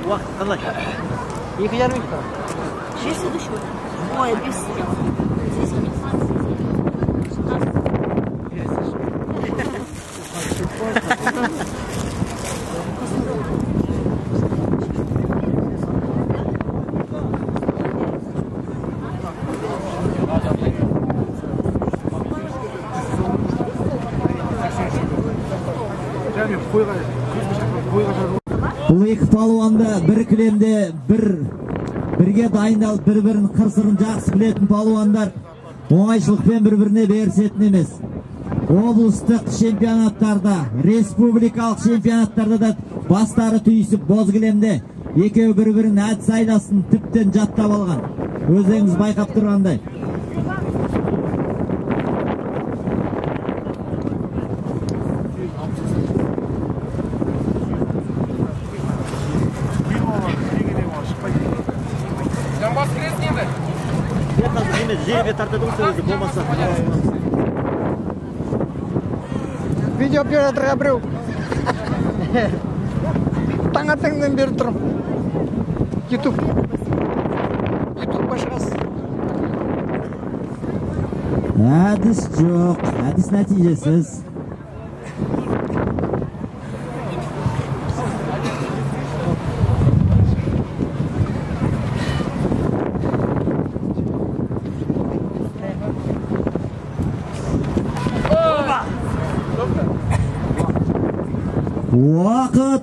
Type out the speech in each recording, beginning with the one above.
Vaqt qanday? 2,5 minutda. Часы düşüyor. Ой, без Бұл екі палуанды бір кілемде бірге дайындалып бір-бірінің қыр-сырын жақсы білетін палуандар оңайшылықпен бір-біріне берісетін емес. Облыстық чемпионаттарда, республикалық чемпионаттарда да бастары түйісіп боз кілемде екеуі бір-бірін әдіс айдасын тіптен жаттап алған. Өздеріңіз байқап тұрғандай. Жерге тартады өзі болмаса. Видео операторға біреу. Таңатыңнан бері тұрым. YouTube башқасы. Әдіс жоқ, әдіс нәтижесіз. Уақыт.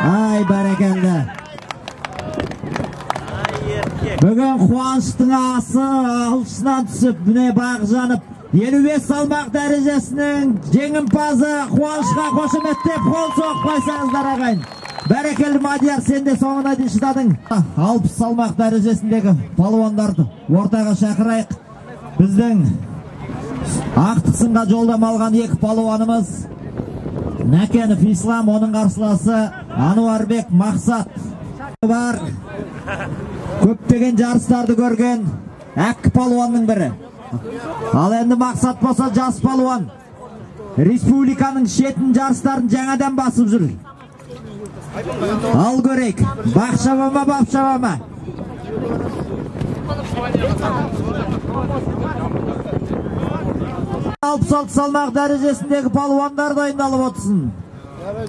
Ай, бәрекелді. Бүгін қуаныштың асы алшысынан түсіп, міне бағы жанып, 55 салмақ дәрежесінің жеңімпазы Қуанышқа қошеметтеп қол соқпайсаңыздар ағайын. Бәрекелді Мадияр, сен де соңына дейін шыдадың. 60 салмақ дәрежесіндегі палуандарды ортаға шақырайық. Біздің ақтық сынға жолдама алған екі палуанымыз Нәкенов Ислам, оның қарсыласы Ануарбек Мақсат бар. Көптеген жарыстарды көрген әккі палуанның бірі. Ал енді Мақсат болса жас палуан. Республиканың шетін жарыстарын жаңадан басып жүр. Ал көрейік, бақшабама, бапшабама. 66 салмақ дәрежесіндегі палуандар дайындалып отырсын.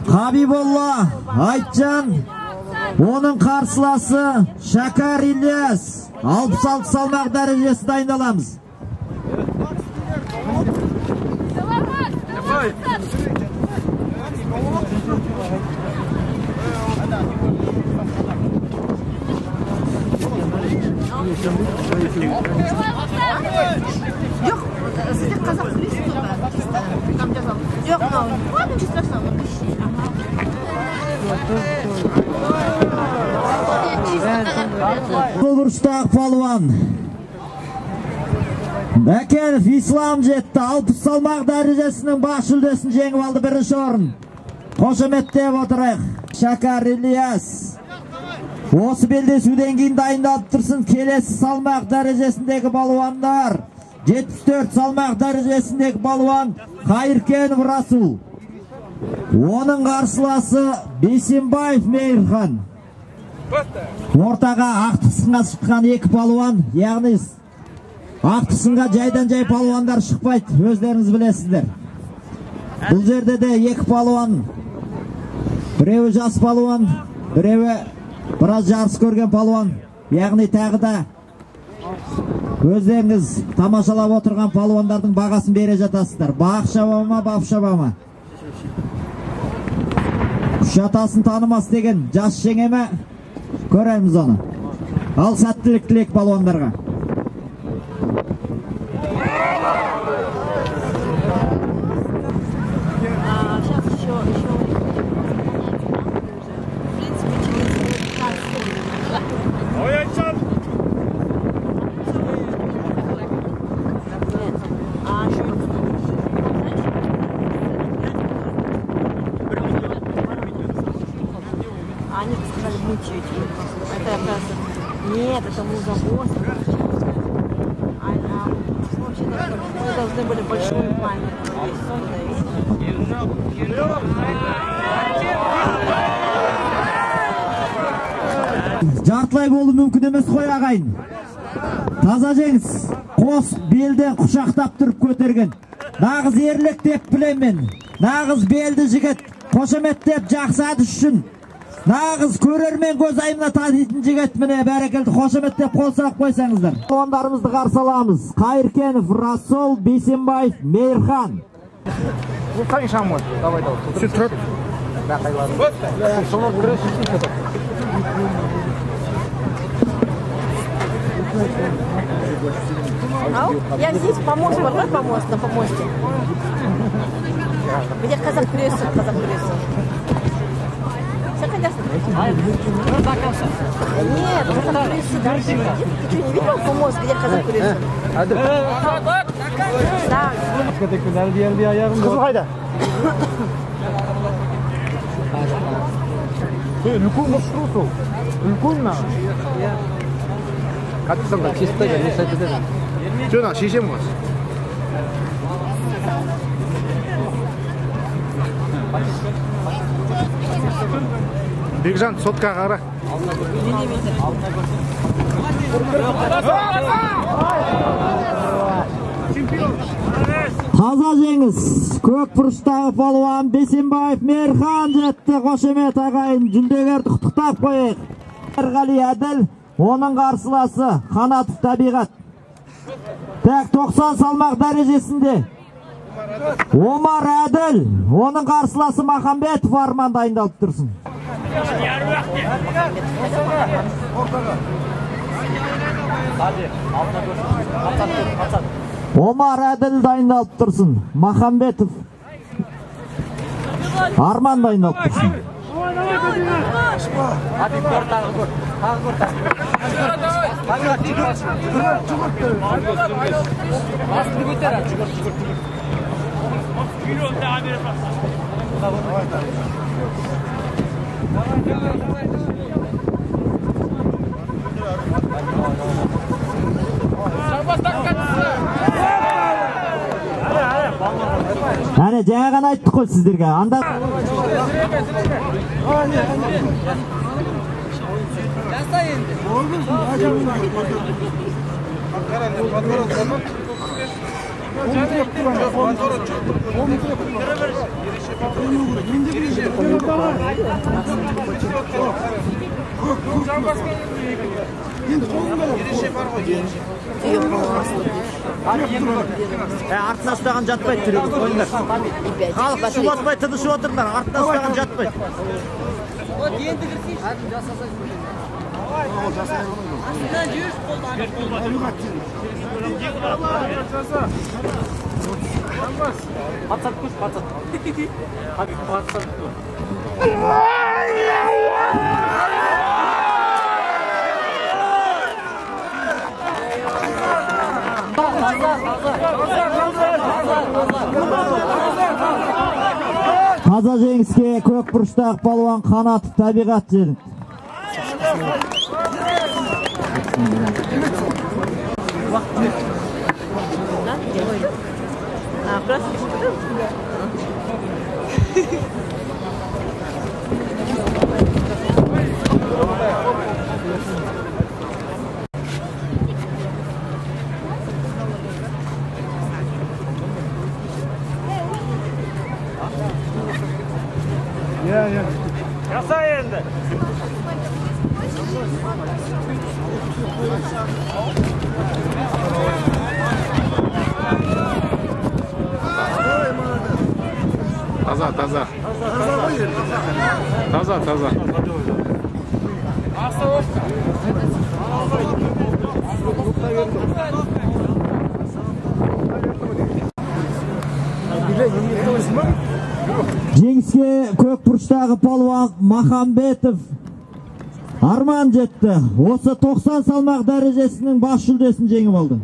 Хабиболла Айтжан, оның қарсыласы Шакар Ильяс. 66 салмақ дәрежесі дайындаламыз. Yok, sizde Kazak bilirsin mi? Tam cazal. Yok, no. Ладно, ничего страшного. Burçtaq palvan. Нәкенов Ислам жетті. 60 салмақ дәрежесінің бақ жүлдесін жеңіп алды, бірінші орын. Қошеметтеп отырайық. Шакар Ильяс. Осы белдесуден кейін дайындалып тұрсын. Келесі салмақ дәрежесіндегі балуандар. 74 салмақ дәрежесіндегі балуан Қайыркенов Расул. Оның қарсыласы Бейсенбаев Мейірхан. Ортаға ақтысынға шыққан екі балуан, яғни ақтысынға жайдан-жай балуандар шықпайды, өздеріңіз білесіздер. Бұл жерде де екі балуан, біреуі жас балуан, біреуі біраз жарыс көрген балуан, яғни тағы да өздеріңіз тамашалап отырған балуандардың бағасын бере жатасыздар. Бақшабама, бапшабама. Үш атасын танымас деген жас жеңеме, көрерміз оны. Ал сәттілік тілек балуандарға. Они сказали, мучить. Это просто... Нет, это музовоз. Вообще-то... Мы должны были большую память. Жартылай болу мүмкін емес қой ағайын. Таза жеңіс. Қос белден құшақтап тұрып көтерген. Нағыз ерлік деп білемін. Нағыз белді жігіт. Қошеметтеп жақсы әдіс үшін. Nağız көрермен көз айымына танитын жігіт міне бәрекелді қошеметтеп қол соғып қойсаңыздар. Ондарымызды қарсы аламыз. Қайыркенов Расул, Бейсенбаев Мейірхан. Бұл шам ғой. Давай. Сен тұрат. Я здесь помочь, можно помочь на помосте? Где казак прессу? Все хотят? Нет, казак прессу дальше. Ты что, не видел помост, где казак прессу? Да. Kızıl hayda. Үлкен мұшқыл сол. Үлкен ма? Қатысам да чисто не сайтыден. Жона шешем ғой. Бекжан сотқа қара. Таза жеңіс. Көк бұрыштағы палуан Бейсенбаев Мейірхан жетті. Қошемет ағайын жүлдегерді құттықтап қойық. Ерғали Әділ, оның қарсыласы Қанатов Табиғат. Тәк 90 салмақ дәрежесінде Омар Әділ, оның қарсыласы Махамбетов Арман дайындалып тұрсын. Омар Әділ дайындалып тұрсын. Махамбетов Арман дайындалып тұрсын. Әне жаңа ғана айттық қой сіздерге. Анда артына ұстаған жатпайды, түрегі қойыңдар. Халық су баспай тынышып отырыңдар, артына ұстаған жатпайды. Таза жеңіске көк бұрыштағы палуан Қанатов Табиғат жерін. Yasa yerinde. Таза. Жеңіске көк бұрыштағы палуан Махамбетов Арман жетті. Осы 90 салмақ дәрежесінің бас жүлдесін жеңіп алды.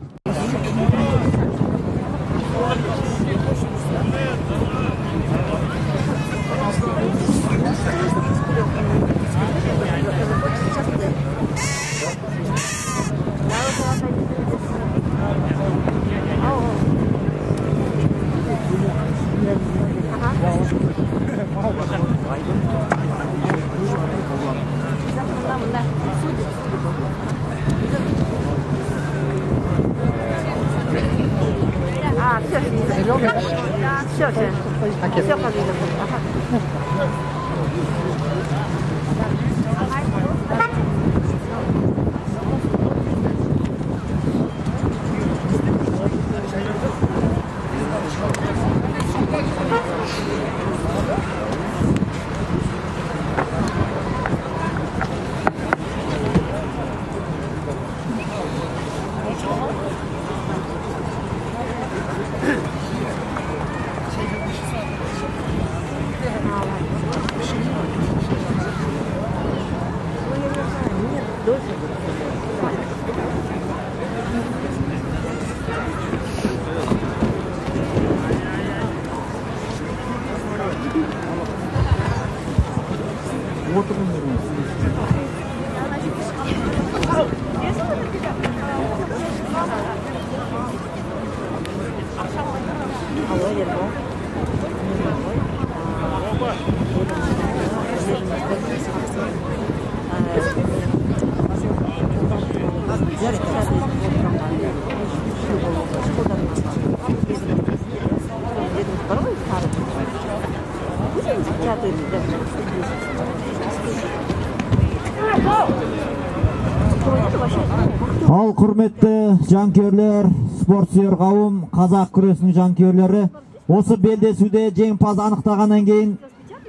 Ал құрметті жанкүйерлер, спортсүйер қауым, қазақ күресінің жанкүйерлері, осы белдесуде жеңімпаз анықтағаннан кейін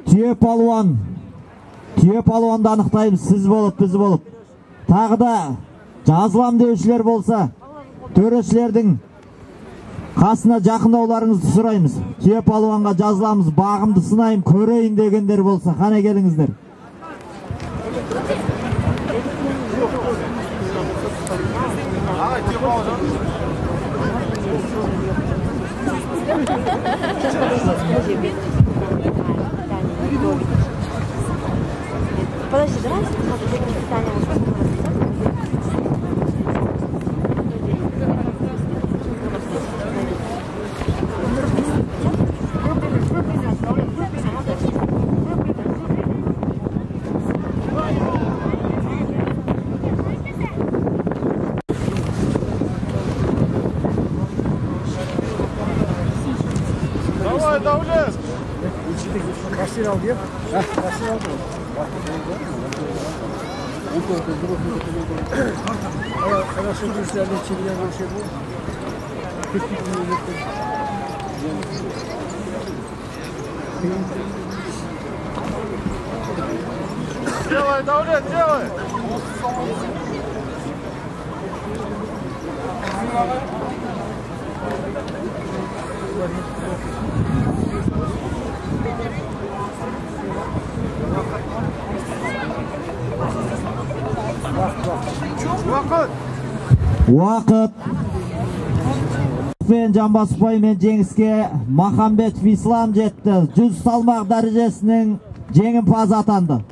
түйе палуанды анықтаймыз, сіз болып, біз болып. Тағы да жазылам деушілер болса, төрешілердің қасына жақындауларыңызды сұраймыз. Түйе палуанға жазыламыз, бағымды сынайым, көрейін дегендер болса, қане келіңіздер. Подожди, давай Давай, Давлет! Кассир al diye. Kассир al. Хорошо, güzel çekilen bir şey bu. Делай, Давлет, делай! Уақыт. Жамбасбай мен жеңіске Махамбетов Ислам жетті. 100 салмақ дәрежесінің жеңімпазы атанды.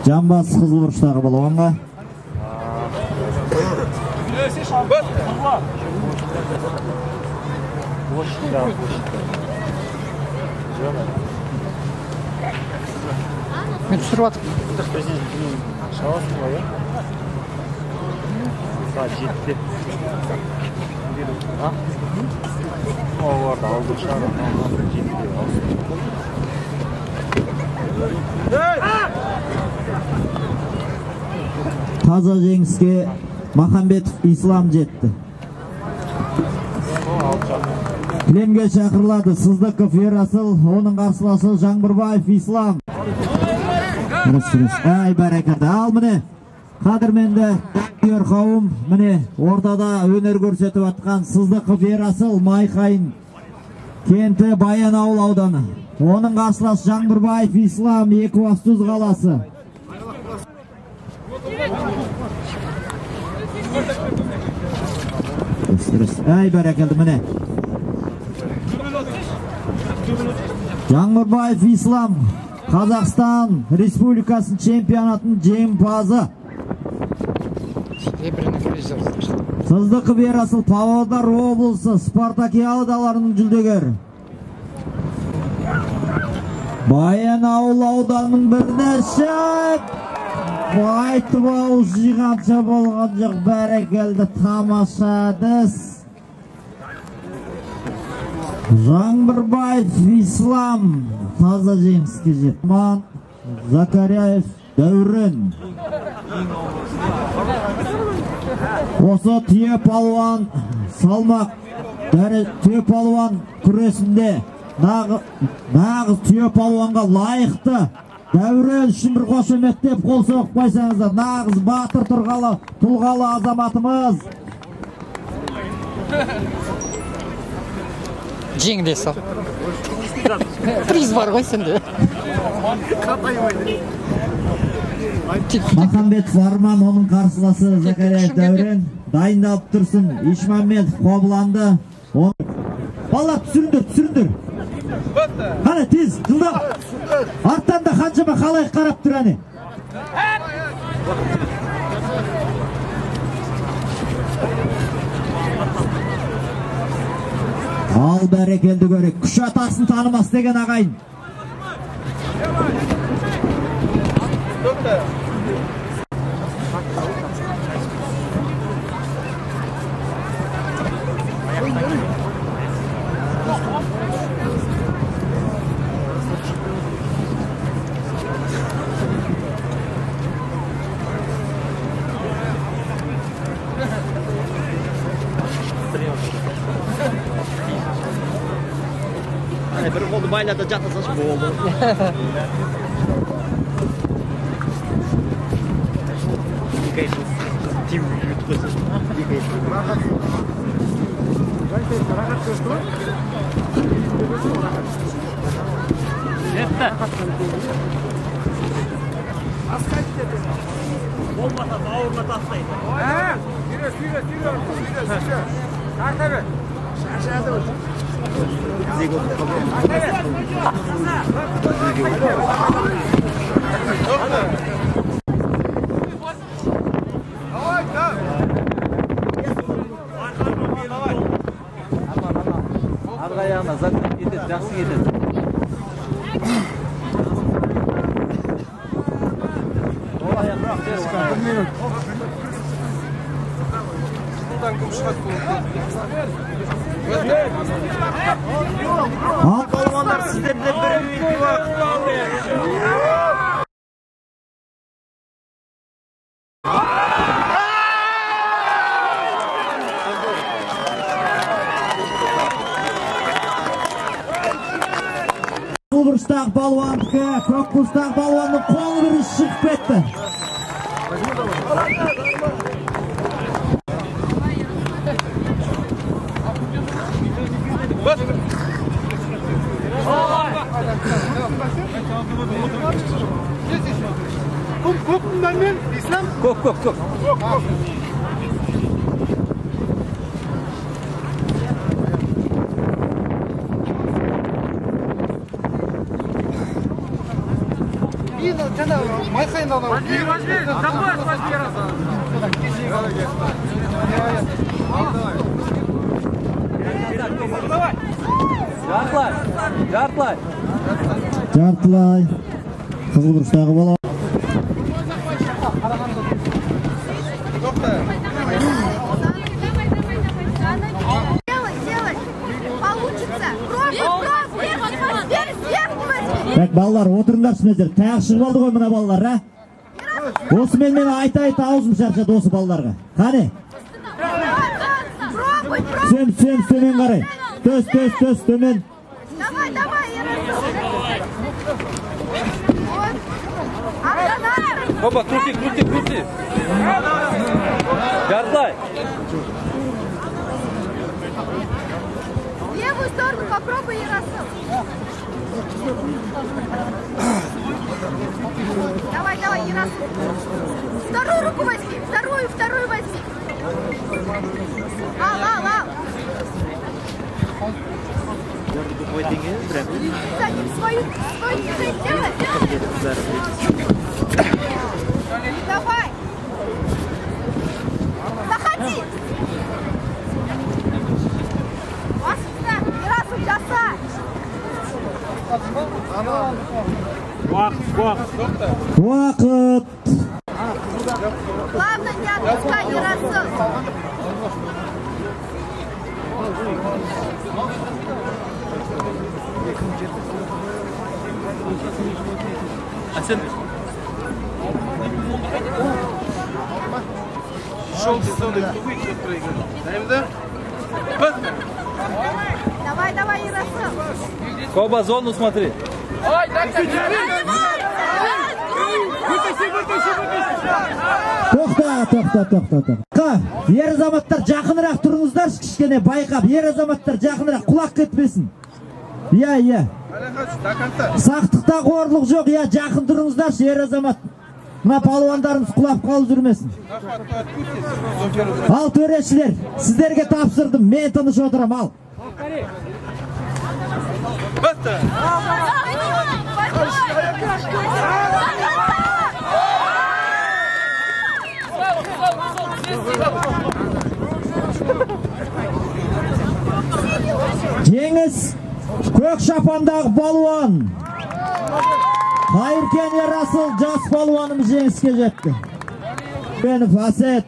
Жамбас Қызылбұрыштағы балуанға. Мен түсіріп атып. Saat 7'de. Ha? O vardı, aldı dışarıdan. Таза жеңіске Махамбетов Ислам жетті. Кілемге шақырылады Сыздықов Ерасыл, оның қарсыласы Жаңбырбаев Ислам. Ай бәрекелді. Ал міне қадірменді қауым, міне ортада өнер көрсетіп атқан Сыздықов Ерасыл Майқайын кенті Баянауыл ауданы. Оның қарсыласы Жаңбырбаев Ислам Екібастұз қаласы. Ай бәрекелді міне. Жаңбырбаев Ислам Қазақстан Республикасының чемпионатының жеңімпазы. Сыздықов Ерасыл Павлодар облысы Спартакиадаларының жүлдегері. Баянауыл ауданының бірнеше айтып ауыз жиғанша болған жоқ, бәрекелді, тамаша әдіс. Жаңбырбаев Ислам таза жеңіске жетті. Закаряев Дәурен. Осы түйе палуан салмақ түйе палуан күресінде нағыз түйе палуанға лайықты Дәурен үшін бір қошеметтеп қол соғып қойсаңыздар. Нағыз батыр тұлғалы азаматымыз. Жеңде сал. Приз бар ғой сенде. Махамбетов Арман, оның қарсыласы Закаряев Дәурен дайындалып тұрсын. Ишмамбетов қобыланды. Балалар түсіріндір. Қане тез, жылдам. Арттан да қаншама қалай қарап тұр әне. Ал бәрекелді көрек. Күш атасын танымас деген ағайын. Bir oldu baylada жатасаш болды. Тим юткызып. Жетті. Асқайт деді. Болмаса бауырына тастайды. Сүйре. Тарта бер. Шашады ол. Arka ayağına zaten yeter, жақсы yeter. Sol ayağına Balvanlar sizden de bir ümit var. Burçtaq balvandıkı, Көк Burçtaq balvanның қолы бір шығып кетті. Көктің бәрмен, Ислам? Көк. Жаңа майқайын анау. Возьми, Жартылай. Қызыл Burçtағы балуан. Делай. Получится. Пробуй. Так, балалар, отырыңдар сіздер. Таяқ шығып алды ғой мына балалар, а? Осы мен айта аузым шаршады осы балаларға. Қане? Төмен қарай. Төс, төмен. Давай. Опа, крути. Жартылай. Левую сторону попробуй, Яросыл. Давай, Яросыл. Вторую руку возьми. Вторую возьми. Ал. Задним свою цель делай. Давай. Vaqt. Главное не отпускай, Ярасыл. А sen шел ты сюда, выйди проиграл. Давай, Ярасыл. Коба, зону смотри. To'xta. Yer azamatlar жақынырақ тұрыңыздар, кішкене байқап. Yer azamatlar жақынырақ, құлақ кетпесін. Иә. Сақтықта қорлық жоқ, жақын тұрыңыздар, yer азамат. Мына палуандарымыз құлап қалып жүрмесін. Ал төрешілер, сіздерге тапсырдым, мен тыныш отырам, ал. Жеңіс көк шапандағы балуан Қайыркен Ярасыл жас балуанымыз жеңіске жетті. Бенов Асет.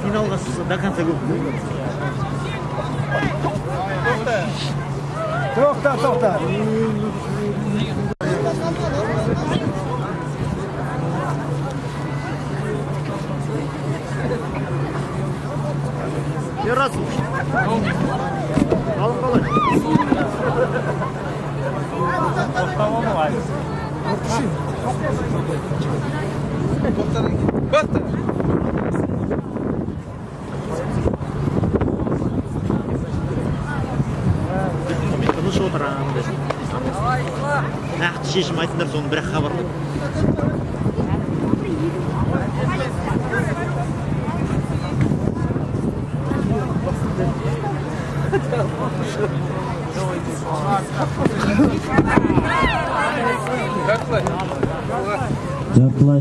Finalga до конца To'xta. Yarasın. Alın kalın. Tamam mı var? Bastır. Тыныш отырамын десін. Нақты шешім айтыңдар, соны бір-ақ хабарлап. Жартылай.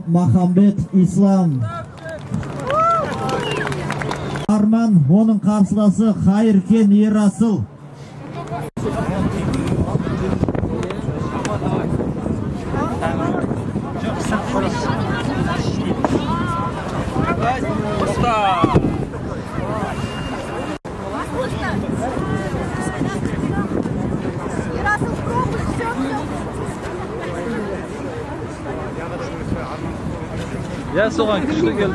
Махамбет Ислам. Арман, оның қарсыласы Қайыркен Ярасыл. Ya soğan kışta geldi.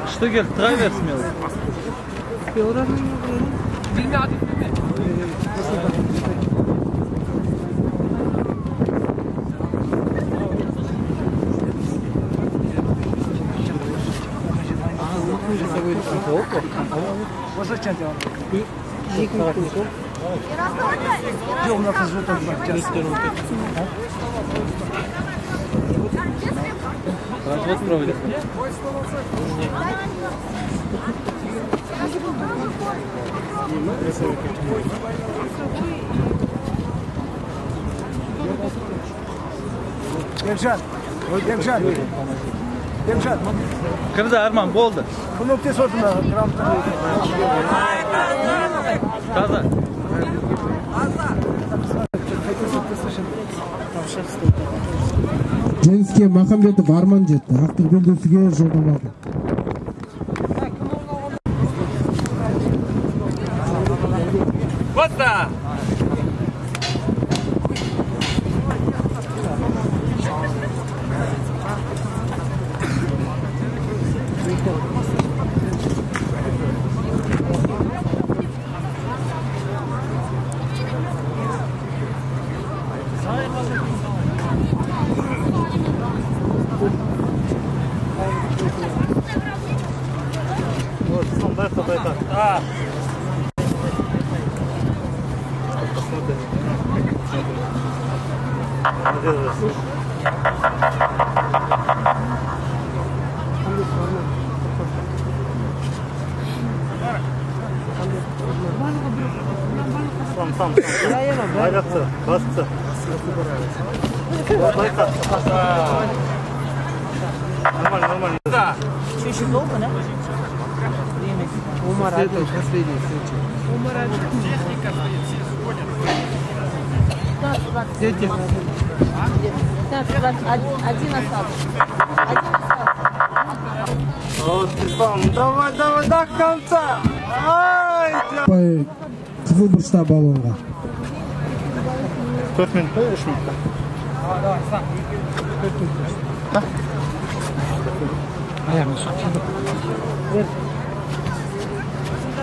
Kışta geldi, try versin ya. Развод проводит. Demşan. Kırdı Arman, boldu. Bu noktaya sordum da. Kaza. Жеңіске Махамбетов Арман жетті. Ақтық белдесуге жолдама алды. Сам. Ayakta, bastı. Нормально. Да. Еще долго, да? Умар это последний случай. Техника стоит, все сходят. Дети. Один остался. Вот, Ислам, давай, до конца. Ай, Қызыл бұрышта балуанға. 4 минут, 3 минут. Давай, сам.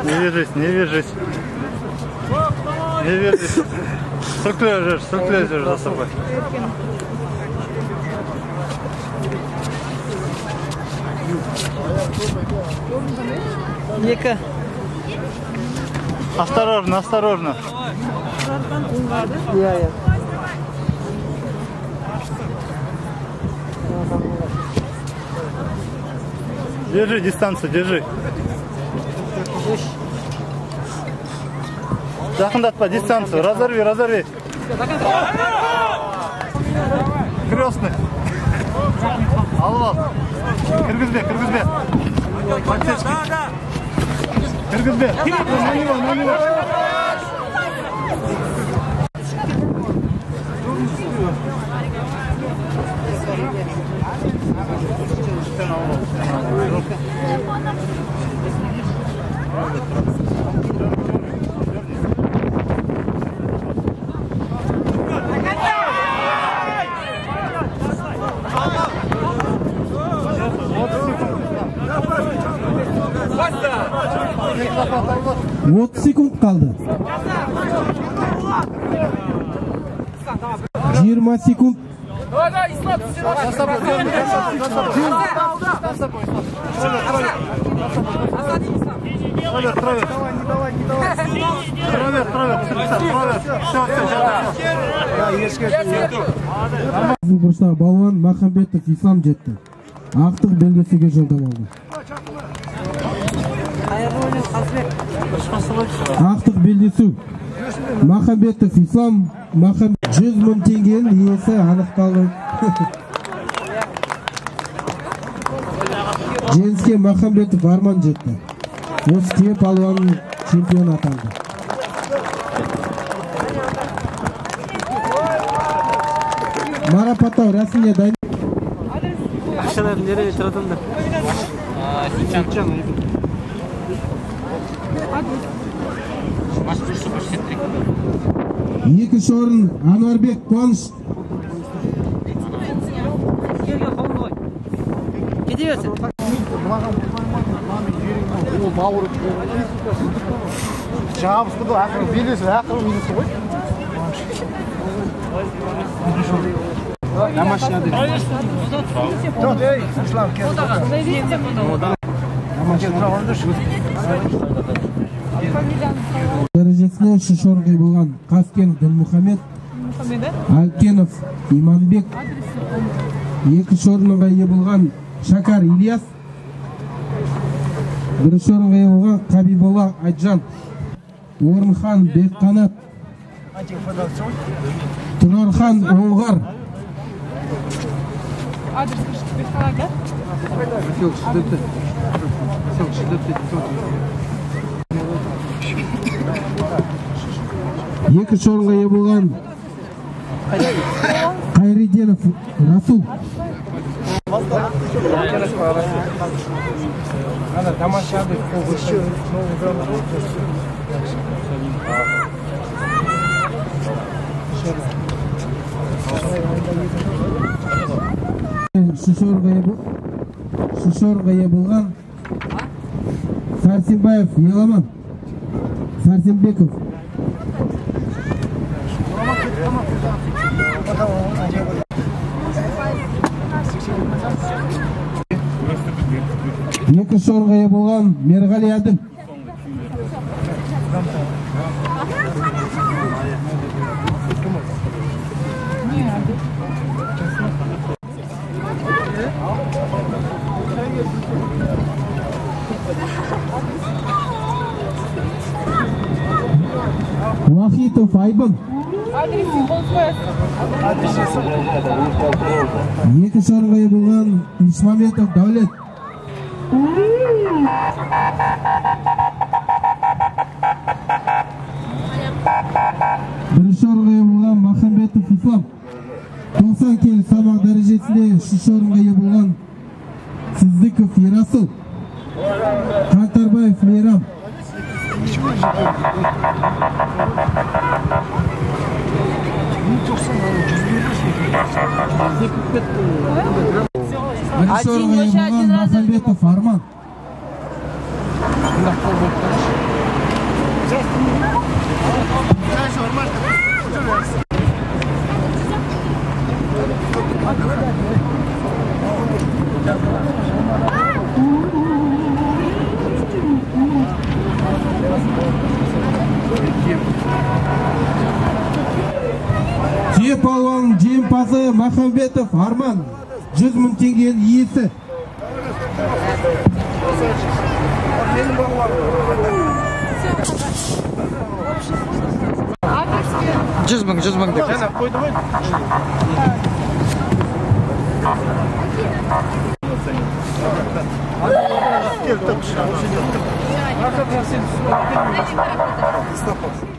Не вяжись. Сұрклезешь за собой. Екі. Осторожно. Иә. Держи дистанцию, держи. Жақындатпа дистанцию, разорви. Крестный. Алып ал. Кіргізбе. Кіргізбе. На него. Вот секунд қалды. 20 секунд. Давай, Ислам, Қызыл бұрыштағы балуан Махамбетов Ислам жетті. Ақтық белгісіге жолдама алды. Ақтық белдесу. Махамбетов Ислам 100 000 теңгенің иесі анықталды. Жеңіске Махамбетов Арман жетті. Осы кеп палуанның чемпион атанды. Марапаттау рәсіміне дайын. Ақшаларын нереге тұратындар? Екінші орын Ануарбек Қуаныш. Кете берсін. Жабысқыды ақыры белесі ғой. Дәрежесіне үшінші орынға болған Қазкенов Ділмұхамед, Алкенов Иманбек, екінші орынға ие болған Шакар Ильяс, бірінші орынға ие болған Қабиболла Айтжан, Орынхан Бекқанат, Тұрархан Оңғар. Екінші орынға ие болған Қайриденов Расул. Үшінші орынға ие болған Сарсенбаев Еламан, Сарсенбеков. Екінші орынға ие болған Мерғали Әділ, Vahitov Aybin. Екінші орынға ие болған Исмаметов Дәулет. Бірінші орынға ие болған Махамбетов Ислам. 90 келі салмақ дәрежесінде үшінші орынға ие болған Сыздыков Ерасыл. Қаңтарбаев Мейрам. Бірінші орынға ие болған Махамбетов Арман. Түйе палуан жеңімпазы Махамбетов Арман, 100 мың теңгенің иесі. 100 мың деп. Келді.